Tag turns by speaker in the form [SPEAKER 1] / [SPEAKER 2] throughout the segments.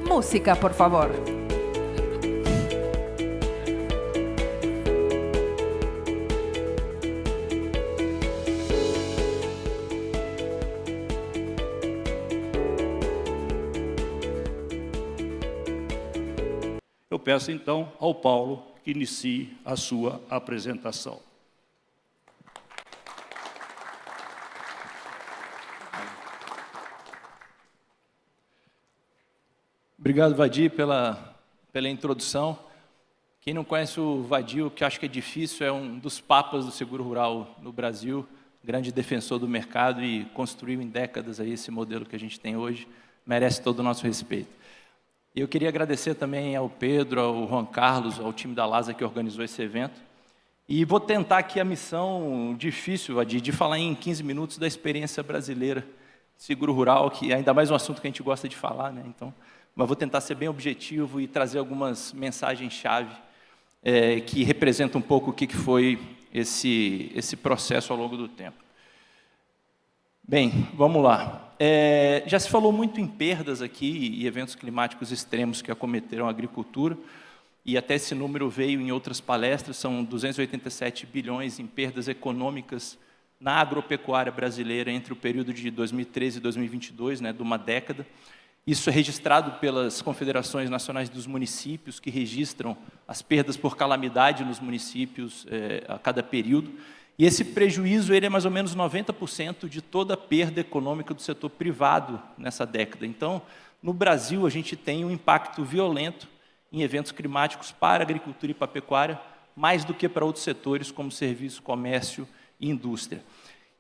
[SPEAKER 1] Música, por favor.
[SPEAKER 2] Eu peço, então, ao Paulo que inicie a sua apresentação.
[SPEAKER 3] Obrigado, Vadir, pela introdução. Quem não conhece o Vadir, o que acho que é difícil, é um dos papas do seguro rural no Brasil, grande defensor do mercado e construiu em décadas aí esse modelo que a gente tem hoje, merece todo o nosso respeito. E eu queria agradecer também ao Pedro, ao Juan Carlos, ao time da LASA que organizou esse evento. E vou tentar aqui a missão difícil, Vadir, de falar em 15 minutos da experiência brasileira de seguro rural, que é ainda mais um assunto que a gente gosta de falar, né? Então, mas vou tentar ser bem objetivo e trazer algumas mensagens-chave que representam um pouco o que foi esse processo ao longo do tempo. Bem, vamos lá. Já se falou muito em perdas aqui e eventos climáticos extremos que acometeram a agricultura, e até esse número veio em outras palestras, são 287 bilhões em perdas econômicas na agropecuária brasileira entre o período de 2013 e 2022, né, de uma década. Isso é registrado pelas confederações nacionais dos municípios, que registram as perdas por calamidade nos municípios a cada período. E esse prejuízo ele é mais ou menos 90% de toda a perda econômica do setor privado nessa década. Então, no Brasil, a gente tem um impacto violento em eventos climáticos para a agricultura e para a pecuária, mais do que para outros setores, como serviço, comércio e indústria.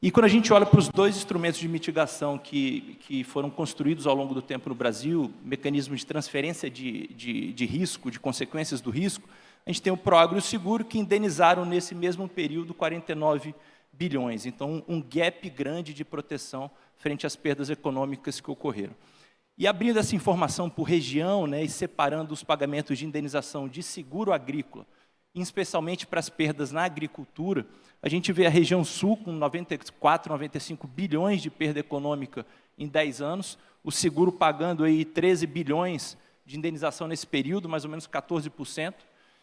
[SPEAKER 3] E quando a gente olha para os dois instrumentos de mitigação que foram construídos ao longo do tempo no Brasil, mecanismos de transferência de risco, de consequências do risco, a gente tem o Proagro e o Seguro, que indenizaram nesse mesmo período 49 bilhões. Então, um gap grande de proteção frente às perdas econômicas que ocorreram. E abrindo essa informação por região, né, e separando os pagamentos de indenização de seguro agrícola, especialmente para as perdas na agricultura, a gente vê a região sul com 94, 95 bilhões de perda econômica em 10 anos, o seguro pagando aí 13 bilhões de indenização nesse período, mais ou menos 14%.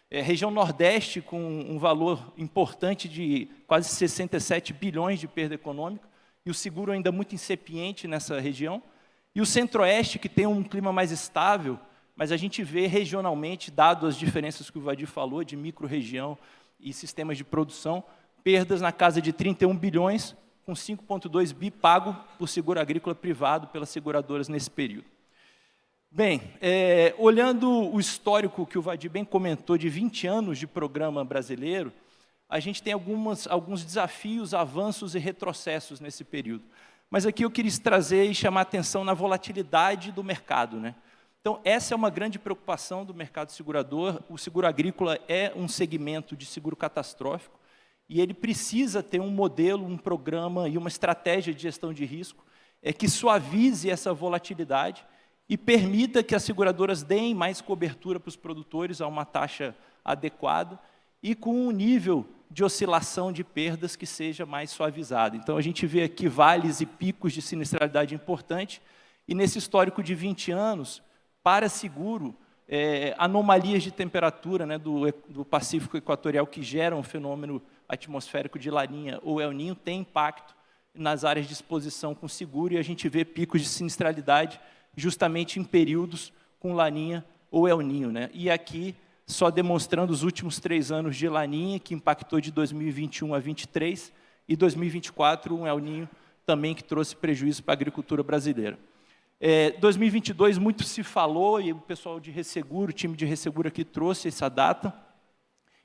[SPEAKER 3] Região Nordeste com um valor importante de quase 67 bilhões de perda econômica, e o seguro ainda muito incipiente nessa região. E o Centro-Oeste, que tem um clima mais estável, mas a gente vê regionalmente, dado as diferenças que o Vadir falou, de micro-região e sistemas de produção, perdas na casa de 31 bilhões, com 5,2 bi pago por seguro agrícola privado pelas seguradoras nesse período. Bem, olhando o histórico que o Vadir bem comentou, de 20 anos de programa brasileiro, a gente tem alguns desafios, avanços e retrocessos nesse período. Mas aqui eu queria trazer e chamar a atenção na volatilidade do mercado, né? Então, essa é uma grande preocupação do mercado segurador. O seguro agrícola é um segmento de seguro catastrófico e ele precisa ter um modelo, um programa e uma estratégia de gestão de risco que suavize essa volatilidade e permita que as seguradoras deem mais cobertura para os produtores a uma taxa adequada e com um nível de oscilação de perdas que seja mais suavizado. Então, a gente vê aqui vales e picos de sinistralidade importante e nesse histórico de 20 anos, para seguro, anomalias de temperatura, né, do Pacífico Equatorial que geram um fenômeno atmosférico de Laninha ou El Niño tem impacto nas áreas de exposição com seguro e a gente vê picos de sinistralidade justamente em períodos com Laninha ou El Niño, né? E aqui, só demonstrando os últimos 3 anos de Laninha, que impactou de 2021 a 2023, e 2024, um El Niño também que trouxe prejuízo para a agricultura brasileira. 2022, muito se falou, e o pessoal de resseguro, o time de resseguro aqui trouxe essa data.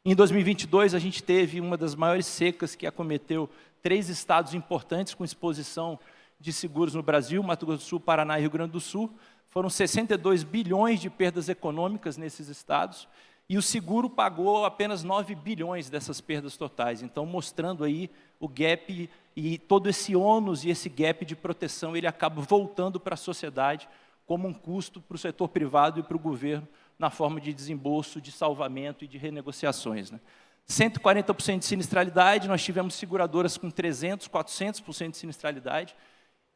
[SPEAKER 3] Em 2022, a gente teve uma das maiores secas que acometeu 3 estados importantes com exposição de seguros no Brasil, Mato Grosso do Sul, Paraná e Rio Grande do Sul. Foram 62 bilhões de perdas econômicas nesses estados, e o seguro pagou apenas 9 bilhões dessas perdas totais. Então, mostrando aí o gap e todo esse ônus e esse gap de proteção, ele acaba voltando para a sociedade como um custo para o setor privado e para o governo, na forma de desembolso, de salvamento e de renegociações, né? 140% de sinistralidade, nós tivemos seguradoras com 300%, 400% de sinistralidade,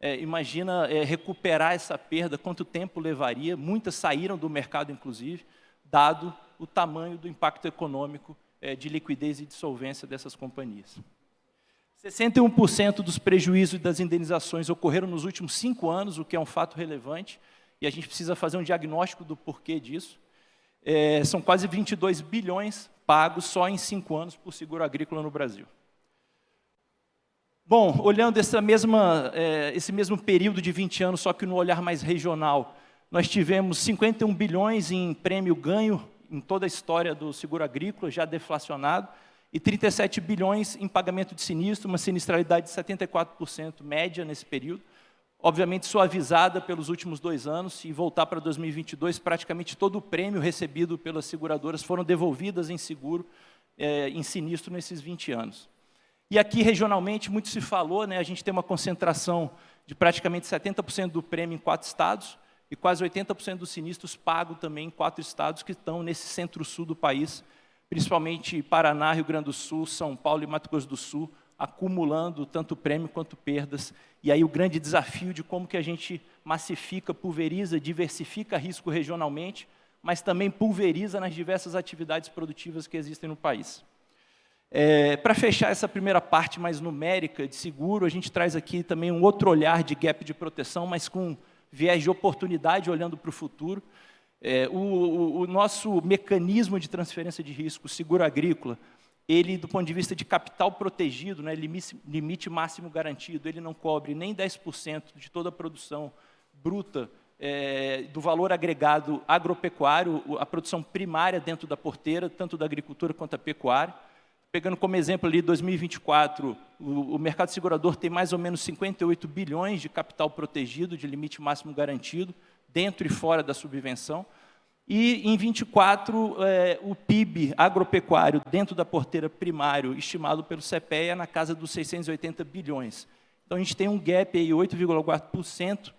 [SPEAKER 3] Imagina recuperar essa perda, quanto tempo levaria, muitas saíram do mercado, inclusive, dado o tamanho do impacto econômico de liquidez e dissolvência dessas companhias. 61% dos prejuízos e das indenizações ocorreram nos últimos 5 anos, o que é um fato relevante, e a gente precisa fazer um diagnóstico do porquê disso. São quase 22 bilhões pagos só em 5 anos por seguro agrícola no Brasil. Bom, olhando esse mesmo período de 20 anos, só que no olhar mais regional, nós tivemos 51 bilhões em prêmio ganho em toda a história do seguro agrícola, já deflacionado, e 37 bilhões em pagamento de sinistro, uma sinistralidade de 74% média nesse período, obviamente suavizada pelos últimos 2 anos, e voltar para 2022, praticamente todo o prêmio recebido pelas seguradoras foram devolvidas em seguro, em sinistro nesses 20 anos. E aqui, regionalmente, muito se falou, né, a gente tem uma concentração de praticamente 70% do prêmio em 4 estados, e quase 80% dos sinistros pagos também em 4 estados que estão nesse centro-sul do país, principalmente Paraná, Rio Grande do Sul, São Paulo e Mato Grosso do Sul, acumulando tanto prêmio quanto perdas. E aí o grande desafio de como que a gente massifica, pulveriza, diversifica risco regionalmente, mas também pulveriza nas diversas atividades produtivas que existem no país. Para fechar essa primeira parte mais numérica de seguro, a gente traz aqui também um outro olhar de gap de proteção, mas com viés de oportunidade, olhando para o futuro. O nosso mecanismo de transferência de risco, o seguro agrícola, ele, do ponto de vista de capital protegido, né, limite máximo garantido, ele não cobre nem 10% de toda a produção bruta do valor agregado agropecuário, a produção primária dentro da porteira, tanto da agricultura quanto da pecuária. Pegando como exemplo ali 2024, o mercado segurador tem mais ou menos 58 bilhões de capital protegido, de limite máximo garantido, dentro e fora da subvenção. E, em 24, o PIB agropecuário dentro da porteira primário, estimado pelo CPEA, é na casa dos 680 bilhões. Então, a gente tem um gap aí, 8,4%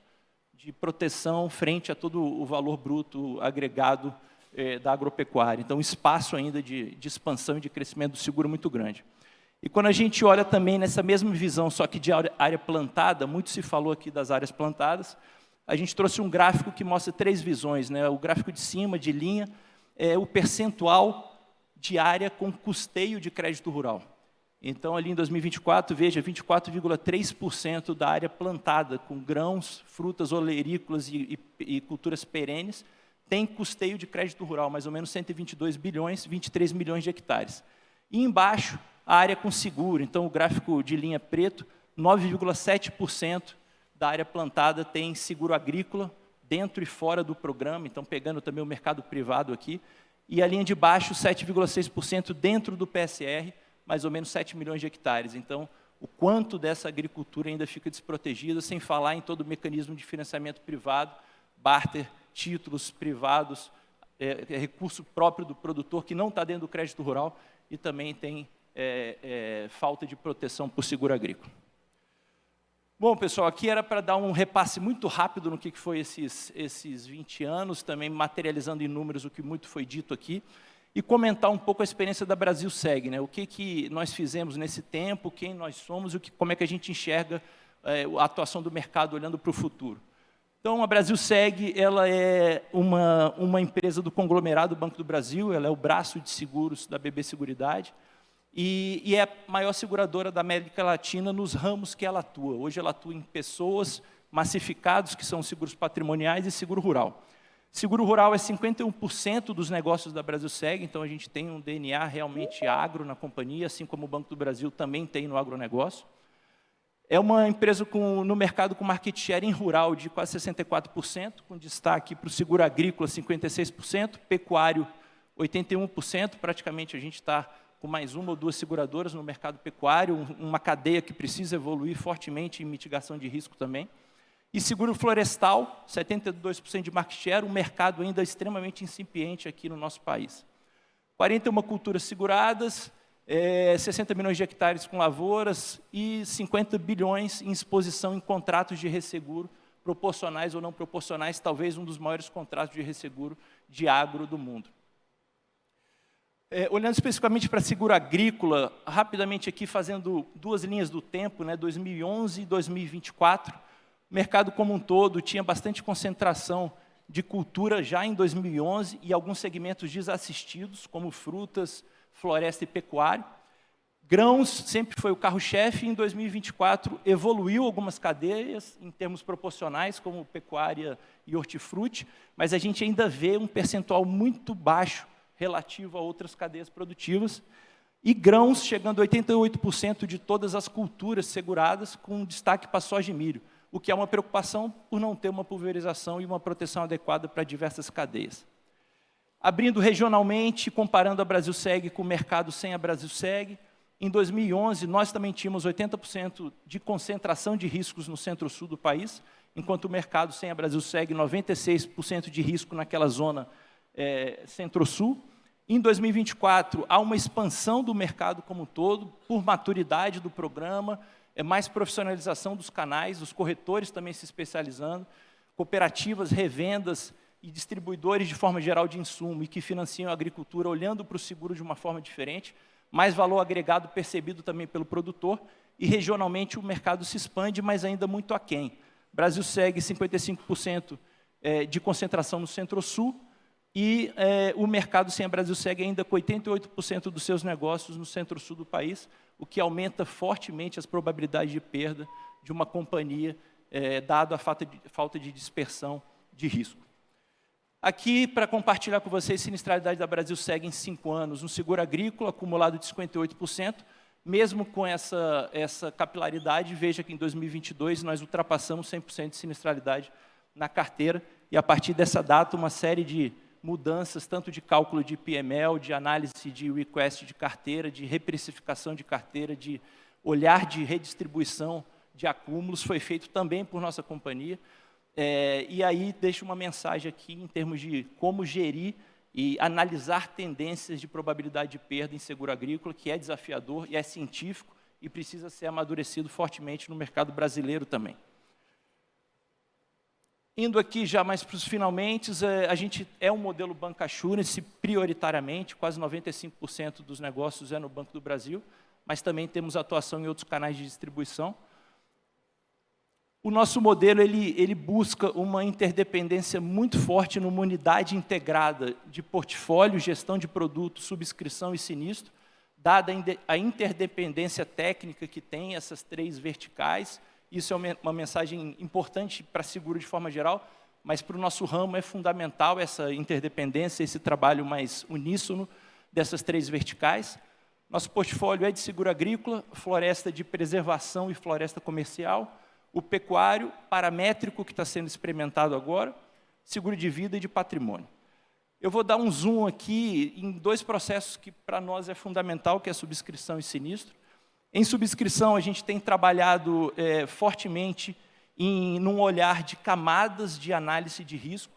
[SPEAKER 3] de proteção frente a todo o valor bruto agregado da agropecuária. Então, um espaço ainda de expansão e de crescimento do seguro muito grande. E quando a gente olha também nessa mesma visão, só que de área plantada, muito se falou aqui das áreas plantadas, a gente trouxe um gráfico que mostra 3 visões, né? O gráfico de cima, de linha, é o percentual de área com custeio de crédito rural. Então, ali em 2024, veja, 24,3% da área plantada, com grãos, frutas olerícolas e culturas perenes, tem custeio de crédito rural, mais ou menos 122 bilhões, 23 milhões de hectares. E embaixo, a área com seguro. Então, o gráfico de linha preto, 9,7% da área plantada tem seguro agrícola, dentro e fora do programa, então pegando também o mercado privado aqui. E a linha de baixo, 7,6% dentro do PSR, mais ou menos 7 milhões de hectares. Então, o quanto dessa agricultura ainda fica desprotegida, sem falar em todo o mecanismo de financiamento privado, barter, títulos privados, recurso próprio do produtor que não está dentro do crédito rural e também tem falta de proteção por seguro agrícola. Bom, pessoal, aqui era para dar um repasse muito rápido no que foi esses 20 anos, também materializando em números o que muito foi dito aqui, e comentar um pouco a experiência da Brasilseg, né? O que nós fizemos nesse tempo, quem nós somos e como é que a gente enxerga a atuação do mercado olhando para o futuro. Então, a Brasilseg, ela é uma empresa do conglomerado Banco do Brasil, ela é o braço de seguros da BB Seguridade, e é a maior seguradora da América Latina nos ramos que ela atua. Hoje ela atua em pessoas, massificados, que são seguros patrimoniais, e seguro rural. Seguro rural é 51% dos negócios da Brasilseg, então a gente tem um DNA realmente agro na companhia, assim como o Banco do Brasil também tem no agronegócio. É uma empresa no mercado com market share em rural de quase 64%, com destaque para o seguro agrícola, 56%, pecuário, 81%, praticamente a gente está com mais 1 ou 2 seguradoras no mercado pecuário, uma cadeia que precisa evoluir fortemente em mitigação de risco também. E seguro florestal, 72% de market share, um mercado ainda extremamente incipiente aqui no nosso país. 41 culturas seguradas, 60 milhões de hectares com lavouras e 50 bilhões em exposição em contratos de resseguro, proporcionais ou não proporcionais, talvez um dos maiores contratos de resseguro de agro do mundo. Olhando especificamente para seguro agrícola, rapidamente aqui fazendo 2 linhas do tempo, né, 2011 e 2024, O mercado como um todo tinha bastante concentração de cultura já em 2011 e alguns segmentos desassistidos, como frutas, floresta e pecuária. Grãos sempre foi o carro-chefe, e em 2024 evoluiu algumas cadeias em termos proporcionais, como pecuária e hortifruti, mas a gente ainda vê um percentual muito baixo relativo a outras cadeias produtivas, e grãos chegando a 88% de todas as culturas seguradas, com destaque para soja e milho, o que é uma preocupação por não ter uma pulverização e uma proteção adequada para diversas cadeias. Abrindo regionalmente, comparando a Brasilseg com o mercado sem a Brasilseg, em 2011, nós também tínhamos 80% de concentração de riscos no centro-sul do país, enquanto o mercado sem a Brasilseg, 96% de risco naquela zona centro-sul. Em 2024, há uma expansão do mercado como um todo, por maturidade do programa, mais profissionalização dos canais, os corretores também se especializando, cooperativas, revendas e distribuidores, de forma geral, de insumo, e que financiam a agricultura olhando para o seguro de uma forma diferente, mais valor agregado percebido também pelo produtor, e regionalmente o mercado se expande, mas ainda muito aquém. Brasilseg, 55% de concentração no Centro-Sul, e o mercado sem a Brasilseg ainda com 88% dos seus negócios no Centro-Sul do país, o que aumenta fortemente as probabilidades de perda de uma companhia, dado a falta de dispersão de risco. Aqui, para compartilhar com vocês, sinistralidade da Brasilseg em 5 anos, um seguro agrícola acumulado de 58%, mesmo com essa capilaridade, veja que em 2022 nós ultrapassamos 100% de sinistralidade na carteira, e a partir dessa data uma série de mudanças, tanto de cálculo de PML, de análise de request de carteira, de reprecificação de carteira, de olhar de redistribuição de acúmulos, foi feito também por nossa companhia. E aí deixo uma mensagem aqui em termos de como gerir e analisar tendências de probabilidade de perda em seguro agrícola, que é desafiador e é científico e precisa ser amadurecido fortemente no mercado brasileiro também. Indo aqui já mais para os finalmente, a gente é um modelo bancassurance prioritariamente, quase 95% dos negócios é no Banco do Brasil, mas também temos atuação em outros canais de distribuição. O nosso modelo ele busca uma interdependência muito forte numa unidade integrada de portfólio, gestão de produto, subscrição e sinistro, dada a interdependência técnica que tem essas 3 verticais. Isso é uma mensagem importante para seguro de forma geral, mas para o nosso ramo é fundamental essa interdependência, esse trabalho mais uníssono dessas 3 verticais. Nosso portfólio é de seguro agrícola, floresta de preservação e floresta comercial, o pecuário, paramétrico, que está sendo experimentado agora, seguro de vida e de patrimônio. Eu vou dar um zoom aqui em 2 processos que para nós é fundamental, que é a subscrição e sinistro. Em subscrição, a gente tem trabalhado fortemente num olhar de camadas de análise de risco.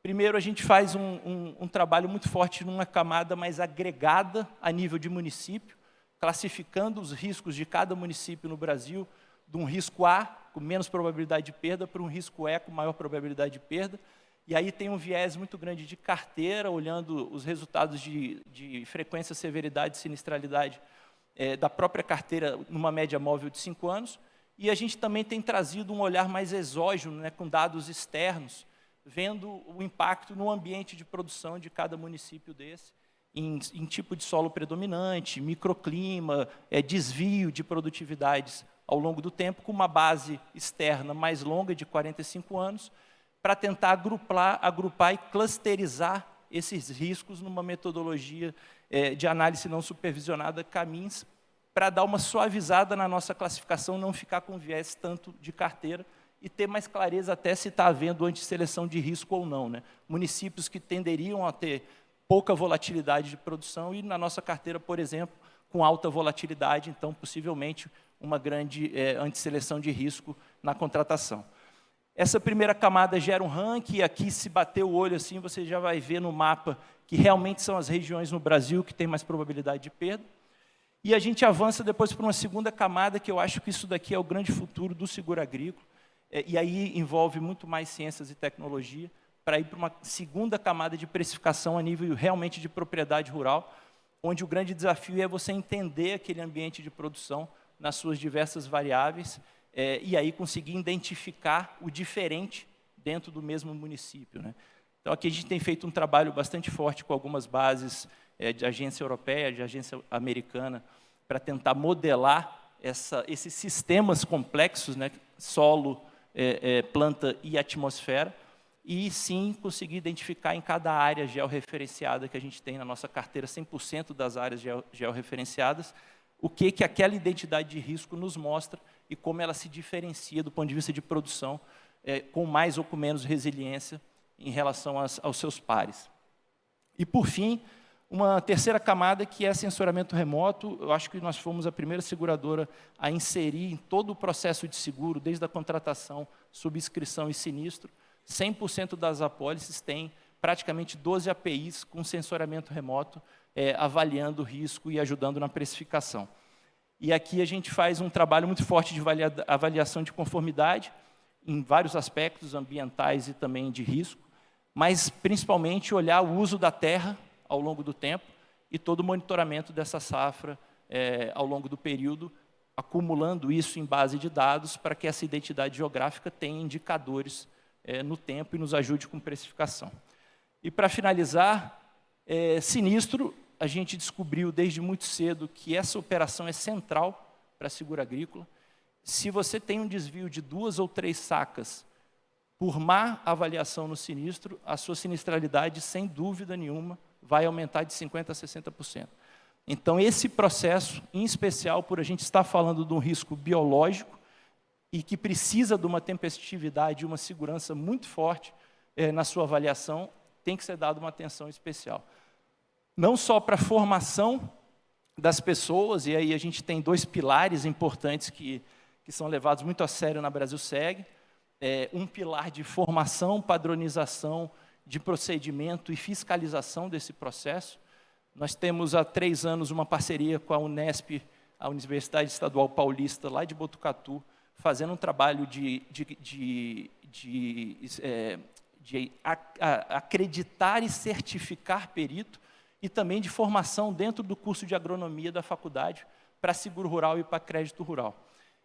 [SPEAKER 3] Primeiro, a gente faz um trabalho muito forte numa camada mais agregada a nível de município, classificando os riscos de cada município no Brasil, de um risco A, com menos probabilidade de perda, para um risco E, com maior probabilidade de perda. E aí tem um viés muito grande de carteira, olhando os resultados de frequência, severidade e sinistralidade da própria carteira numa média móvel de 5 anos. E a gente também tem trazido um olhar mais exógeno, né, com dados externos, vendo o impacto no ambiente de produção de cada município desse, em tipo de solo predominante, microclima, desvio de produtividades ao longo do tempo, com uma base externa mais longa, de 45 anos, para tentar agrupar e clusterizar esses riscos numa metodologia de análise não supervisionada, CAMINS, para dar uma suavizada na nossa classificação, não ficar com viés tanto de carteira e ter mais clareza até se está havendo antisseleção de risco ou não, né? Municípios que tenderiam a ter pouca volatilidade de produção e na nossa carteira, por exemplo, com alta volatilidade, então possivelmente uma grande antisseleção de risco na contratação. Essa primeira camada gera um ranking, e aqui se bater o olho assim, você já vai ver no mapa que realmente são as regiões no Brasil que têm mais probabilidade de perda. E a gente avança depois para uma segunda camada, que eu acho que isso daqui é o grande futuro do seguro agrícola, e aí envolve muito mais ciências e tecnologia, para ir para uma segunda camada de precificação a nível realmente de propriedade rural, onde o grande desafio é você entender aquele ambiente de produção nas suas diversas variáveis, e aí conseguir identificar o diferente dentro do mesmo município, né? Então, aqui a gente tem feito um trabalho bastante forte com algumas bases de agência europeia, de agência americana, para tentar modelar esses sistemas complexos, né? Solo, planta e atmosfera, e sim conseguir identificar em cada área georreferenciada que a gente tem na nossa carteira, 100% das áreas georreferenciadas, o que aquela identidade de risco nos mostra e como ela se diferencia do ponto de vista de produção, com mais ou com menos resiliência em relação aos seus pares. E, por fim, uma terceira camada, que é sensoramento remoto. Eu acho que nós fomos a primeira seguradora a inserir em todo o processo de seguro, desde a contratação, subscrição e sinistro, 100% das apólices têm praticamente 12 APIs com sensoramento remoto, avaliando o risco e ajudando na precificação. E aqui a gente faz um trabalho muito forte de avaliação de conformidade, em vários aspectos ambientais e também de risco, mas principalmente olhar o uso da terra ao longo do tempo e todo o monitoramento dessa safra ao longo do período, acumulando isso em base de dados para que essa identidade geográfica tenha indicadores no tempo e nos ajude com precificação. E, para finalizar, sinistro, a gente descobriu desde muito cedo que essa operação é central para a seguro agrícola. Se você tem um desvio de 2 ou 3 sacas por má avaliação no sinistro, a sua sinistralidade, sem dúvida nenhuma, vai aumentar de 50% a 60%. Então, esse processo, em especial, por a gente estar falando de um risco biológico e que precisa de uma tempestividade e uma segurança muito forte na sua avaliação, tem que ser dada uma atenção especial. Não só para a formação das pessoas, e aí a gente tem 2 pilares importantes que são levados muito a sério na Brasilseg, um pilar de formação, padronização de procedimento e fiscalização desse processo. Nós temos há 3 anos uma parceria com a Unesp, a Universidade Estadual Paulista, lá de Botucatu, fazendo um trabalho de acreditar e certificar perito, e também de formação dentro do curso de agronomia da faculdade para seguro rural e para crédito rural.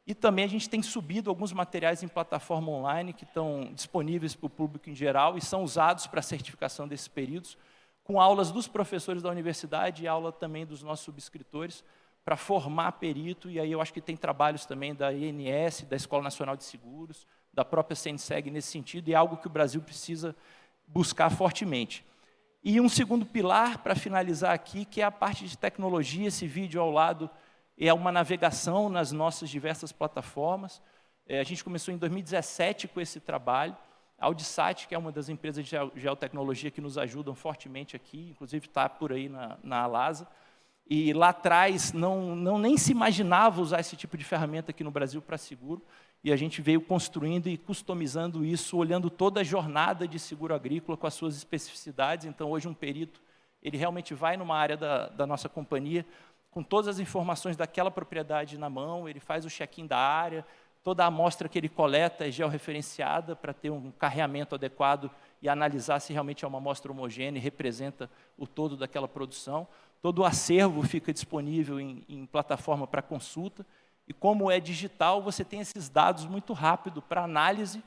[SPEAKER 3] E também a gente tem subido alguns materiais em plataforma online que estão disponíveis para o público em geral e são usados para a certificação desses períodos, com aulas dos professores da universidade e aula também dos nossos subscritores, para formar perito. E aí eu acho que tem trabalhos também da INS, da Escola Nacional de Seguros, da própria CNSEG nesse sentido, e é algo que o Brasil precisa buscar fortemente. E um segundo pilar, para finalizar aqui, que é a parte de tecnologia. Esse vídeo ao lado é uma navegação nas nossas diversas plataformas. A gente começou em 2017 com esse trabalho. A Audisat, que é uma das empresas de geotecnologia que nos ajudam fortemente aqui, inclusive está por aí na Alasa. E lá atrás nem se imaginava usar esse tipo de ferramenta aqui no Brasil para seguro, e a gente veio construindo e customizando isso, olhando toda a jornada de seguro agrícola com as suas especificidades. Então, hoje, um perito, ele realmente vai numa área da nossa companhia, com todas as informações daquela propriedade na mão, ele faz o check-in da área, toda a amostra que ele coleta é georreferenciada para ter um carreamento adequado e analisar se realmente é uma amostra homogênea e representa o todo daquela produção. Todo o acervo fica disponível em plataforma para consulta, e como é digital, você tem esses dados muito rápido para análise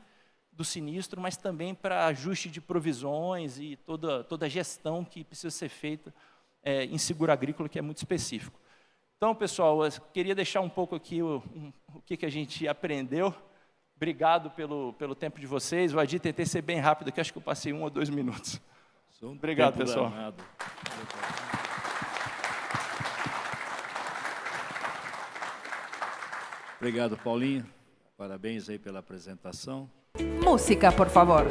[SPEAKER 3] do sinistro, mas também para ajuste de provisões e toda a gestão que precisa ser feita em seguro agrícola, que é muito específico. Então, pessoal, eu queria deixar um pouco aqui o que a gente aprendeu. Obrigado pelo tempo de vocês. O Adi, tentei ser bem rápido aqui, acho que eu passei 1 ou 2 minutos. Obrigado, pessoal.
[SPEAKER 2] Obrigado, Paulinho. Parabéns aí pela apresentação.
[SPEAKER 1] Música, por favor.